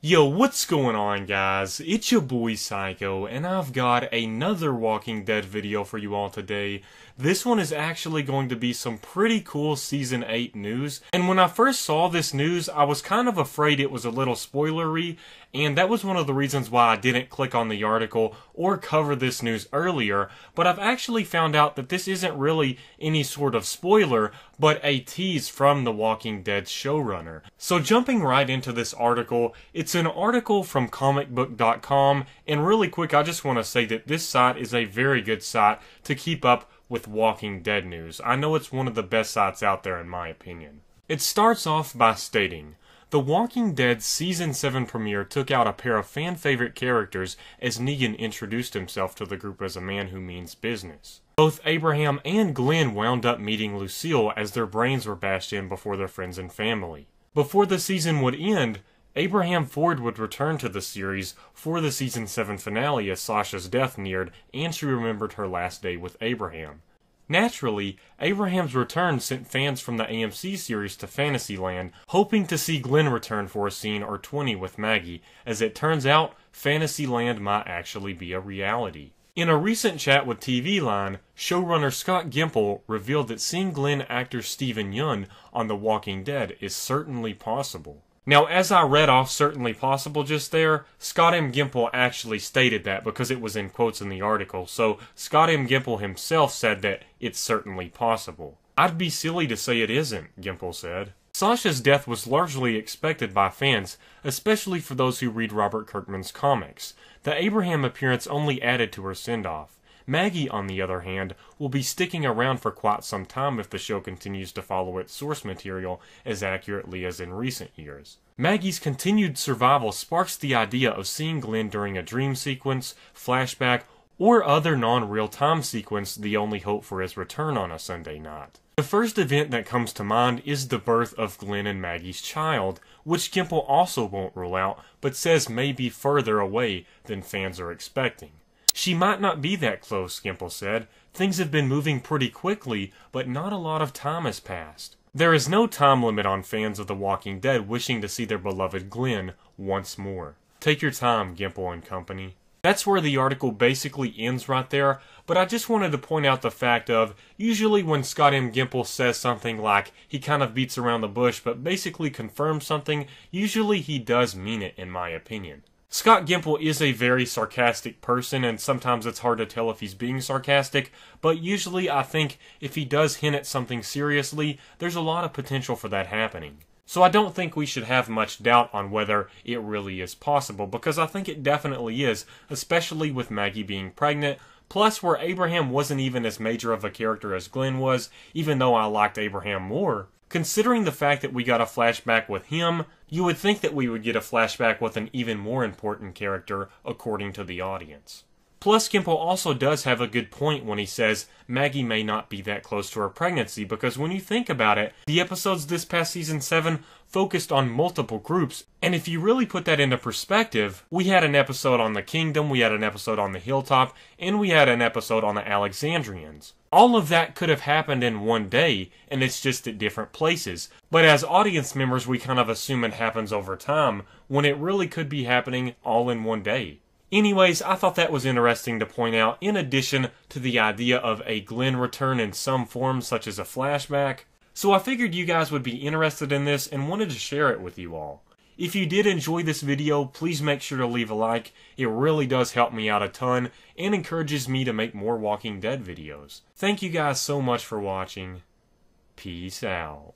Yo, what's going on, guys? It's your boy Psycho, and I've got another Walking Dead video for you all today. This one is actually going to be some pretty cool Season 8 news, and when I first saw this news, I was kind of afraid it was a little spoilery, and that was one of the reasons why I didn't click on the article or cover this news earlier, but I've actually found out that this isn't really any sort of spoiler, but a tease from The Walking Dead showrunner. So jumping right into this article, it's an article from comicbook.com, and really quick, I just want to say that this site is a very good site to keep up with Walking Dead news. I know it's one of the best sites out there in my opinion. It starts off by stating, The Walking Dead Season 7 premiere took out a pair of fan-favorite characters as Negan introduced himself to the group as a man who means business. Both Abraham and Glenn wound up meeting Lucille as their brains were bashed in before their friends and family. Before the season would end, Abraham Ford would return to the series for the Season 7 finale as Sasha's death neared and she remembered her last day with Abraham. Naturally, Abraham's return sent fans from the AMC series to Fantasyland, hoping to see Glenn return for a scene or 20 with Maggie. As it turns out, Fantasyland might actually be a reality. In a recent chat with TV Line, showrunner Scott Gimple revealed that seeing Glenn actor Steven Yeun on The Walking Dead is certainly possible. Now, as I read off certainly possible just there, Scott M. Gimple actually stated that because it was in quotes in the article, so Scott M. Gimple himself said that it's certainly possible. I'd be silly to say it isn't, Gimple said. Sasha's death was largely expected by fans, especially for those who read Robert Kirkman's comics. The Abraham appearance only added to her send-off. Maggie, on the other hand, will be sticking around for quite some time if the show continues to follow its source material as accurately as in recent years. Maggie's continued survival sparks the idea of seeing Glenn during a dream sequence, flashback, or other non-real-time sequence, the only hope for his return on a Sunday night. The first event that comes to mind is the birth of Glenn and Maggie's child, which Gimple also won't rule out, but says may be further away than fans are expecting. She might not be that close, Gimple said. Things have been moving pretty quickly, but not a lot of time has passed. There is no time limit on fans of The Walking Dead wishing to see their beloved Glenn once more. Take your time, Gimple and company. That's where the article basically ends right there, but I just wanted to point out the fact of, usually when Scott M. Gimple says something like he kind of beats around the bush but basically confirms something, usually he does mean it in my opinion. Scott Gimple is a very sarcastic person, and sometimes it's hard to tell if he's being sarcastic, but usually I think if he does hint at something seriously, there's a lot of potential for that happening. So I don't think we should have much doubt on whether it really is possible, because I think it definitely is, especially with Maggie being pregnant, plus where Abraham wasn't even as major of a character as Glenn was, even though I liked Abraham more. Considering the fact that we got a flashback with him, you would think that we would get a flashback with an even more important character, according to the audience. Plus, Gimple also does have a good point when he says Maggie may not be that close to her pregnancy, because when you think about it, the episodes this past Season 7 focused on multiple groups, and if you really put that into perspective, we had an episode on the Kingdom, we had an episode on the Hilltop, and we had an episode on the Alexandrians. All of that could have happened in one day, and it's just at different places. But as audience members, we kind of assume it happens over time, when it really could be happening all in one day. Anyways, I thought that was interesting to point out, in addition to the idea of a Glenn return in some form, such as a flashback. So I figured you guys would be interested in this and wanted to share it with you all. If you did enjoy this video, please make sure to leave a like. It really does help me out a ton and encourages me to make more Walking Dead videos. Thank you guys so much for watching. Peace out.